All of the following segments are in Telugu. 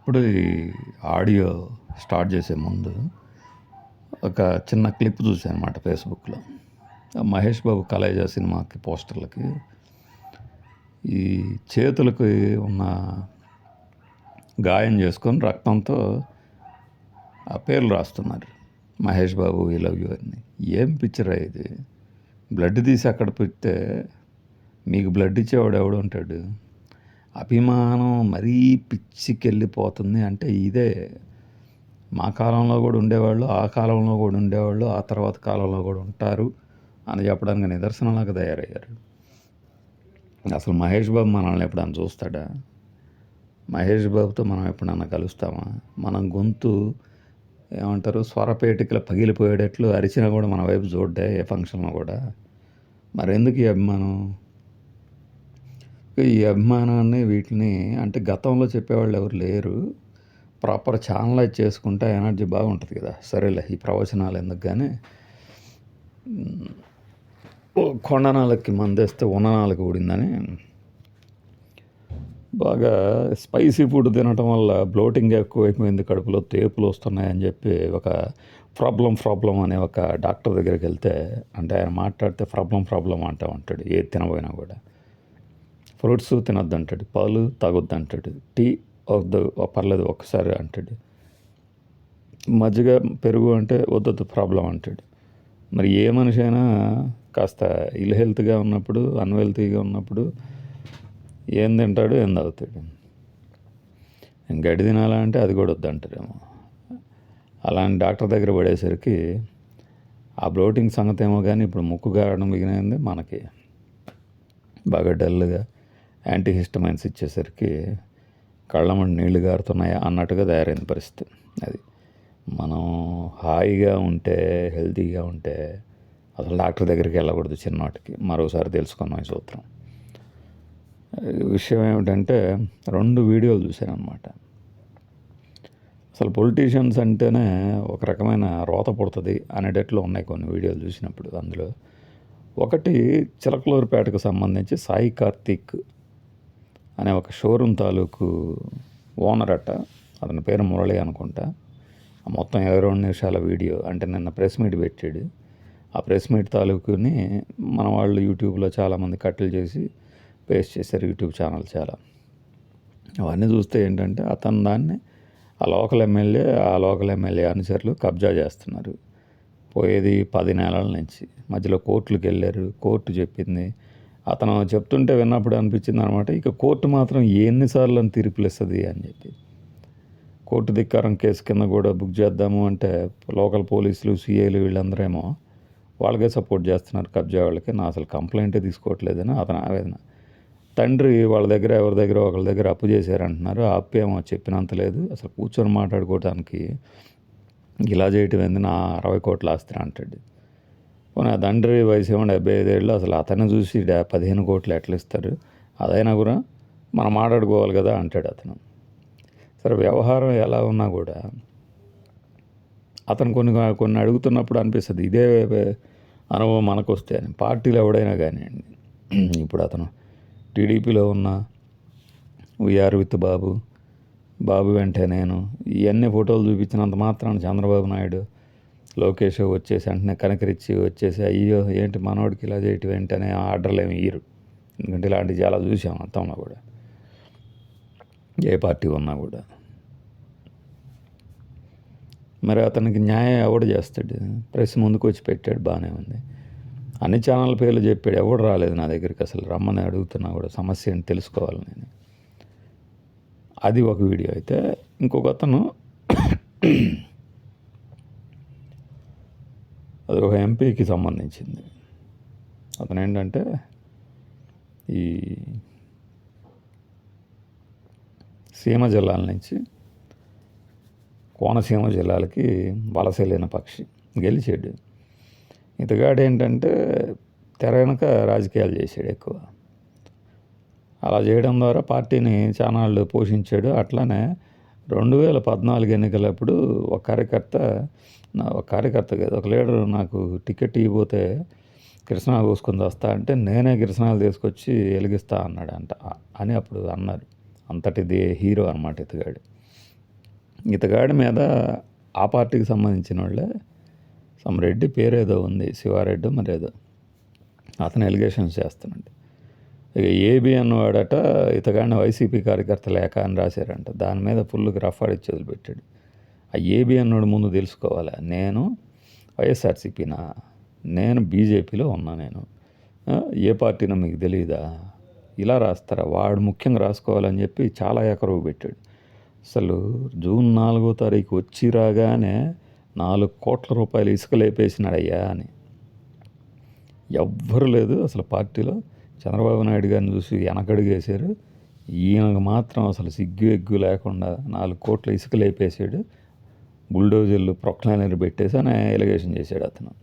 ఇప్పుడు ఈ ఆడియో స్టార్ట్ చేసే ముందు ఒక చిన్న క్లిప్ చూసాను అనమాట ఫేస్బుక్లో. మహేష్ బాబు కలేజా సినిమాకి పోస్టర్లకి ఈ చేతులకి ఉన్న గాయం చేసుకొని రక్తంతో ఆ పేర్లు రాస్తున్నారు. Mahesh Babu I love you అని. ఏం పిక్చరా ఇది? బ్లడ్ తీసి అక్కడ పెడితే మీకు బ్లడ్ ఇచ్చేవాడు ఎవడు ఉంటాడు? అభిమానం మరీ పిచ్చికెళ్ళిపోతుంది. అంటే ఇదే మా కాలంలో కూడా ఉండేవాళ్ళు, ఆ కాలంలో కూడా ఉండేవాళ్ళు, ఆ తర్వాత కాలంలో కూడా ఉంటారు అని చెప్పడానికి నిదర్శనంలాగా తయారయ్యారు. అసలు మహేష్ బాబు మనల్ని ఎప్పుడన్నా చూస్తాడా? మహేష్ బాబుతో మనం ఎప్పుడన్నా కలుస్తామా? మనం గొంతు ఏమంటారు స్వరపేటికలు పగిలిపోయేటట్లు అరిచినా కూడా మన వైపు చూడ్డే ఏ ఫంక్షన్లో కూడా. మరెందుకు ఈ అభిమానం? ఈ అభిమానాన్ని వీటిని అంటే గతంలో చెప్పేవాళ్ళు ఎవరు లేరు. ప్రాపర్ ఛానలైజ్ చేసుకుంటే ఎనర్జీ బాగుంటుంది కదా. సరేలే ఈ ప్రవచనాలు ఎందుకు కానీ కొండనాలకి మందేస్తే ఉన్ననాలకి ఊడిందని బాగా స్పైసీ ఫుడ్ తినటం వల్ల బ్లోటింగ్ ఎక్కువైపోయింది, కడుపులో తేపులు వస్తున్నాయని చెప్పి ఒక ప్రాబ్లం అనే ఒక డాక్టర్ దగ్గరికి వెళ్తే అంటే ఆయన మాట్లాడితే ప్రాబ్లం అంటూ ఉంటాడు. ఏది తినబోయినా కూడా ఫ్రూట్స్ తినొద్దు అంటాడు, పాలు తాగొద్దు అంటాడు, టీ వద్దు పర్లేదు ఒక్కసారి అంటాడు, మజ్జిగ పెరుగు అంటే వద్దొద్దు ప్రాబ్లం అంటాడు. మరి ఏ మనిషి అయినా కాస్త ఇల్ హెల్త్గా ఉన్నప్పుడు అన్హెల్తీగా ఉన్నప్పుడు ఏం తింటాడు ఏం తాగుతాడు? గడ్డి తినాలంటే అది కూడా వద్దంటారేమో. అలాంటి డాక్టర్ దగ్గర పడేసరికి ఆ బ్లోటింగ్ సంగతి ఏమో కానీ ఇప్పుడు ముక్కు గారడం మిగిలింది మనకి బాగా డల్గా యాంటీహిస్టమైన్స్ ఇచ్చేసరికి కళ్ళమంటి నీళ్లు గారుతున్నాయా అన్నట్టుగా తయారైన పరిస్థితి. అది మనం హాయిగా ఉంటే హెల్తీగా ఉంటే అసలు డాక్టర్ దగ్గరికి వెళ్ళకూడదు చిన్నవాటికి. మరోసారి తెలుసుకున్నాం ఈ సూత్రం. విషయం ఏమిటంటే 2 వీడియోలు చూశాను అనమాట. అసలు పొలిటీషియన్స్ అంటేనే ఒక రకమైన రోత పుడుతుంది అనేటట్లు ఉన్నాయి కొన్ని వీడియోలు చూసినప్పుడు. అందులో ఒకటి చిలకలూరుపేటకు సంబంధించి సాయి కార్తీక్ అనే ఒక షోరూమ్ తాలూకు ఓనర్ అట్ట, అతని పేరు మురళి అనుకుంటా. మొత్తం 22 నిమిషాల వీడియో అంటే నిన్న ప్రెస్ మీట్ పెట్టాడు. ఆ ప్రెస్ మీట్ తాలూకుని మన వాళ్ళు యూట్యూబ్లో చాలామంది కట్టలు చేసి పేస్ట్ చేశారు, యూట్యూబ్ ఛానల్ చాలా. అవన్నీ చూస్తే ఏంటంటే అతను దాన్ని ఆ లోకల్ ఎమ్మెల్యే అనుచరులు కబ్జా చేస్తున్నారు. పోయేది 10 నెలల నుంచి. మధ్యలో కోర్టులకు వెళ్ళారు, కోర్టు చెప్పింది. అతను చెప్తుంటే విన్నప్పుడు అనిపించింది అనమాట, ఇక కోర్టు మాత్రం ఎన్నిసార్లు అని తీర్పులు ఇస్తుంది అని చెప్పి. కోర్టు ధిక్కారం కేసు కింద కూడా బుక్ చేద్దాము అంటే లోకల్ పోలీసులు సిఐలు వీళ్ళందరేమో వాళ్ళకే సపోర్ట్ చేస్తున్నారు కబ్జా వాళ్ళకి. నా అసలు కంప్లైంటే తీసుకోవట్లేదని అతని ఆవేదన. తండ్రి వాళ్ళ దగ్గర ఎవరి దగ్గర ఒకళ్ళ దగ్గర అప్పు చేశారంటున్నారు. ఆ అప్పు ఏమో చెప్పినంత లేదు. అసలు కూర్చొని మాట్లాడుకోవడానికి ఇలా చేయటం ఏంది, నా 60 కోట్ల ఆస్తి అంటాడు. పోనీ ఆ తండ్రి వయసు ఏమో 75 ఏళ్ళు. అసలు అతన్ని చూసి 15 కోట్లు ఎట్లా ఇస్తారు? అదైనా కూడా మనం మాట్లాడుకోవాలి కదా అంటాడు అతను. సరే వ్యవహారం ఎలా ఉన్నా కూడా అతను కొన్ని అడుగుతున్నప్పుడు అనిపిస్తుంది ఇదే అనుభవం మనకు వస్తే అని. పార్టీలు ఎవడైనా కానివ్వండి, ఇప్పుడు అతను టీడీపీలో ఉన్న వీఆర్ విత్ బాబు వెంటే నేను ఇవన్నీ ఫోటోలు చూపించినంత మాత్రాన చంద్రబాబు నాయుడు లోకేష్ వచ్చేసి వెంటనే కనకరించి వచ్చేసి అయ్యో ఏంటి మనోడికి ఇలా చేయటం ఏంటనే ఆర్డర్లు ఏమి ఇయ్యరు. ఎందుకంటే ఇలాంటివి చాలా చూసాం అంతంలో కూడా, ఏ పార్టీ ఉన్నా కూడా. మరి అతనికి న్యాయం ఎవడు చేస్తాడు? ప్రెస్ ముందుకు వచ్చి పెట్టాడు, బాగానే ఉంది. అన్ని ఛానల్ పేర్లు చెప్పాడు, ఎవడు రాలేదు నా దగ్గరికి. అసలు రమ్మని అడుగుతున్నా కూడా సమస్య ఏంటి తెలుసుకోవాలి నేను. అది ఒక వీడియో అయితే. ఇంకొక అతను అది ఒక ఎంపీకి సంబంధించింది. అతను ఏంటంటే ఈ సీమ జిల్లాల నుంచి కోనసీమ జిల్లాలకి వలస వెళ్ళిన పక్షి గెలిచాడు. ఇతగాడు ఏంటంటే తెర వెనక రాజకీయాలు చేశాడు ఎక్కువ. అలా చేయడం ద్వారా పార్టీని చానాళ్ళు పోషించాడు. అట్లానే 2014 ఎన్నికలప్పుడు ఒక కార్యకర్త కాదు, ఒక లీడరు నాకు టికెట్ ఇవ్వబోతే కృష్ణా కోసుకొని వస్తా అంటే నేనే కృష్ణాలు తీసుకొచ్చి వెలిగిస్తా అన్నాడు అని అప్పుడు అన్నారు. అంతటిది హీరో అనమాట ఇతగాడు. ఇతగాడి మీద ఆ పార్టీకి సంబంధించిన వాళ్ళే సమ్ రెడ్డి పేరేదో ఉంది, శివారెడ్డి మరేదో, అతను ఎలిగేషన్స్ చేస్తున్నాడు. ఇక ఏబి అన్నవాడట ఇతగాడిని వైసీపీ కార్యకర్త లేక అని రాశారంట. దాని మీద ఫుల్గా రఫ్ ఆడిచ్చి వదిలిపెట్టాడు. ఆ ఏబి అన్నోడు ముందు తెలుసుకోవాలి, నేను వైఎస్ఆర్సీపీనా, నేను బీజేపీలో ఉన్నా, నేను ఏ పార్టీనో మీకు తెలియదా, ఇలా రాస్తారా, వాడు ముఖ్యంగా రాసుకోవాలని చెప్పి చాలా ఎకరువు పెట్టాడు. అసలు జూన్ 4వ తారీఖు వచ్చి రాగానే 4 కోట్ల రూపాయలు ఇసుక లేపేసినాడయ్యా అని. ఎవ్వరు లేదు అసలు పార్టీలో. చంద్రబాబు నాయుడు గారిని చూసి వెనకడుగేశారు. ఈయనకు మాత్రం అసలు సిగ్గు ఎగ్గు లేకుండా 4 కోట్ల ఇసుక లేపేసాడు, బుల్డోజర్లు ప్రొక్లైనర్ పెట్టేసి అని ఎలిగేషన్ చేశాడు అతను.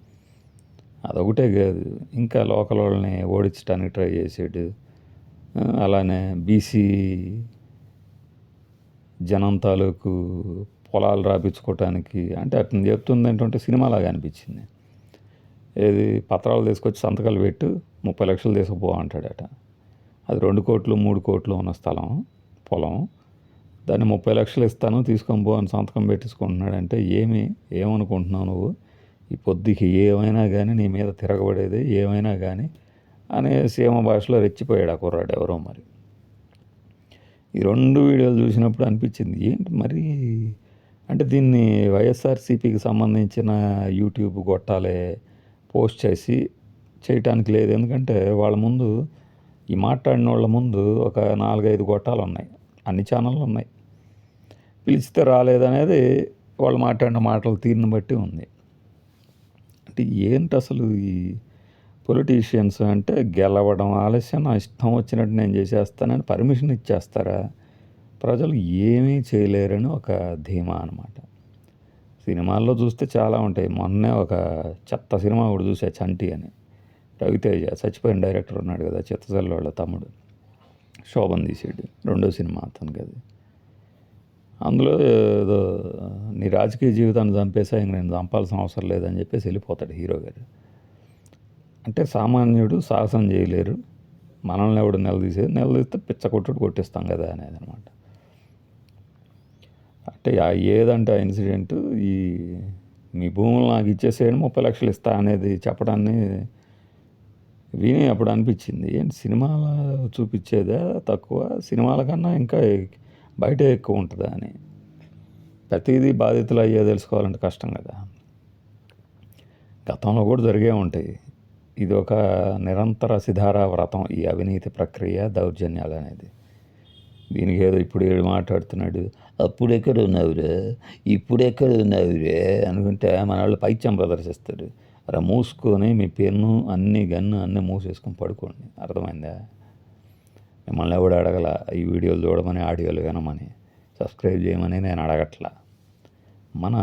అదొకటే కాదు, ఇంకా లోకల్ వాళ్ళని ఓడించడానికి ట్రై చేసాడు. అలానే బీసీ జనం తాలూకు పొలాలు రాపించుకోవటానికి, అంటే అతను చెప్తుంది ఏంటంటే సినిమాలాగా అనిపించింది. ఏది పత్రాలు తీసుకొచ్చి సంతకాలు పెట్టు 30 లక్షలు తీసుకుపో అంటాడట. అది 2 కోట్లు 3 కోట్లు ఉన్న స్థలం, పొలం, దాన్ని 30 లక్షలు ఇస్తాను తీసుకొని పో అని సంతకం పెట్టించుకుంటున్నాడంటే ఏమనుకుంటున్నావు నువ్వు, ఈ పొద్దుకి ఏమైనా కానీ నీ మీద తిరగబడేది ఏమైనా కానీ అనే సీమ భాషలో రెచ్చిపోయాడు ఆ కుర్రాడు ఎవరో. మరి ఈ 2 వీడియోలు చూసినప్పుడు అనిపించింది ఏంటి మరి, అంటే దీన్ని వైఎస్ఆర్సీపీకి సంబంధించిన యూట్యూబ్ గొట్టాలే పోస్ట్ చేయటానికి లేదు. ఎందుకంటే వాళ్ళ ముందు, ఈ మాట్లాడిన వాళ్ళ ముందు ఒక 4-5 గొట్టాలు ఉన్నాయి, అన్ని ఛానళ్ళు ఉన్నాయి. పిలిచితే రాలేదనేది వాళ్ళు మాట్లాడిన మాటలు తీరుని బట్టి ఉంది. అంటే ఏంటి అసలు ఈ పొలిటీషియన్స్ అంటే గెలవడం ఆలస్యం, నా ఇష్టం వచ్చినట్టు నేను చేసేస్తానని పర్మిషన్ ఇచ్చేస్తారా? ప్రజలు ఏమీ చేయలేరని ఒక ధీమా అనమాట. సినిమాల్లో చూస్తే చాలా ఉంటాయి. మొన్నే ఒక చెత్త సినిమా ఒకటి చూసా, చంటి అని, రవితేజ చచ్చిపోయిన డైరెక్టర్ ఉన్నాడు కదా, చిత్తజల్ల వాళ్ళ తమ్ముడు, శోభన్ తీసాడు, 2వ సినిమా అతనికి అది. అందులో ఏదో నీ రాజకీయ జీవితాన్ని చంపేసా, ఇంక నేను చంపాల్సిన అవసరం లేదని చెప్పేసి వెళ్ళిపోతాడు హీరో గారు. అంటే సామాన్యుడు సాహసం చేయలేరు, మనల్ని ఎవడు నిలదీస్తే పిచ్చ కొట్టుడు కొట్టిస్తాం కదా అనేది అనమాట. అంటే ఏదంటే ఆ ఇన్సిడెంట్, ఈ మీ భూములు నాకు ఇచ్చేసేయండి 30 లక్షలు ఇస్తా అనేది చెప్పడాన్ని విని అప్పుడు అనిపించింది, ఏంటి సినిమాల చూపించేదా తక్కువ, సినిమాల కన్నా ఇంకా బయట ఎక్కువ ఉంటుందా అని. ప్రతిదీ బాధితులు అయ్యే తెలుసుకోవాలంటే కష్టం కదా. గతంలో కూడా జరిగే ఉంటాయి. ఇది ఒక నిరంతర సిధారా వ్రతం, ఈ అవినీతి ప్రక్రియ, దౌర్జన్యాలు అనేది. దీనికి ఏదో ఇప్పుడు ఏడు మాట్లాడుతున్నాడు, అప్పుడెక్కడ ఉన్నావురే ఇప్పుడెక్కడ ఉన్నావురే అనుకుంటే మన వాళ్ళు పైత్యం ప్రదర్శిస్తారు. అలా మూసుకొని మీ పెన్ను అన్నీ మూసేసుకొని పడుకోండి, అర్థమైందా? మిమ్మల్ని ఎవడు అడగల ఈ వీడియోలు చూడమని, ఆడియోలు వినమని, సబ్స్క్రైబ్ చేయమని నేను అడగట్లా. మన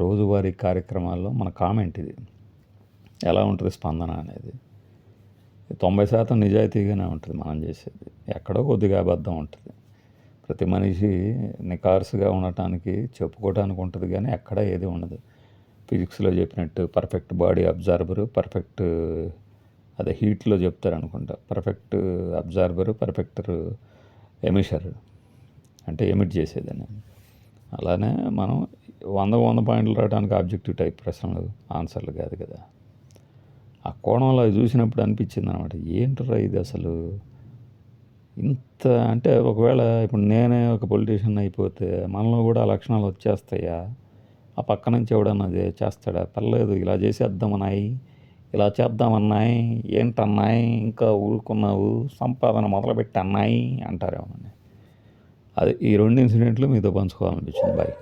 రోజువారీ కార్యక్రమాల్లో మన కామెంట్ ఇది ఎలా ఉంటుంది స్పందన అనేది 90% నిజాయితీగానే ఉంటుంది మనం చేసేది, ఎక్కడో కొద్దిగా అబద్ధం ఉంటుంది. ప్రతి మనిషి నికార్సుగా ఉండటానికి చెప్పుకోవడానికి ఉంటుంది, కానీ ఎక్కడ ఏది ఉండదు. ఫిజిక్స్లో చెప్పినట్టు పర్ఫెక్ట్ బాడీ అబ్జార్బరు, పర్ఫెక్ట్ అదే హీట్లో చెప్తారు అనుకుంటా, పర్ఫెక్ట్ అబ్జార్బరు, పర్ఫెక్ట్ ఎమిషర్ అంటే ఎమిట్ చేసేదని. అలానే మనం 100 పాయింట్లు రావడానికి ఆబ్జెక్టివ్ టైప్ ప్రశ్నలు ఆన్సర్లు కాదు కదా. ఆ కోణంలో చూసినప్పుడు అనిపించింది అనమాట, ఏంటరా ఇది అసలు ఇంత. అంటే ఒకవేళ ఇప్పుడు నేనే ఒక పొలిటీషియన్ అయిపోతే మనలో కూడా ఆ లక్షణాలు వచ్చేస్తాయా? ఆ పక్క నుంచి ఎవడన్నా చేస్తాడా? పర్లేదు ఇలా చేసేద్దామన్నాయి, ఇలా చేద్దామన్నాయి, ఏంటన్నాయి ఇంకా ఊరుకున్నావు, సంపాదన మొదలుపెట్టి అన్నాయి అంటారేమో. అది ఈ 2 ఇన్సిడెంట్లు మీతో పంచుకోవాలనిపించింది. బాయ్.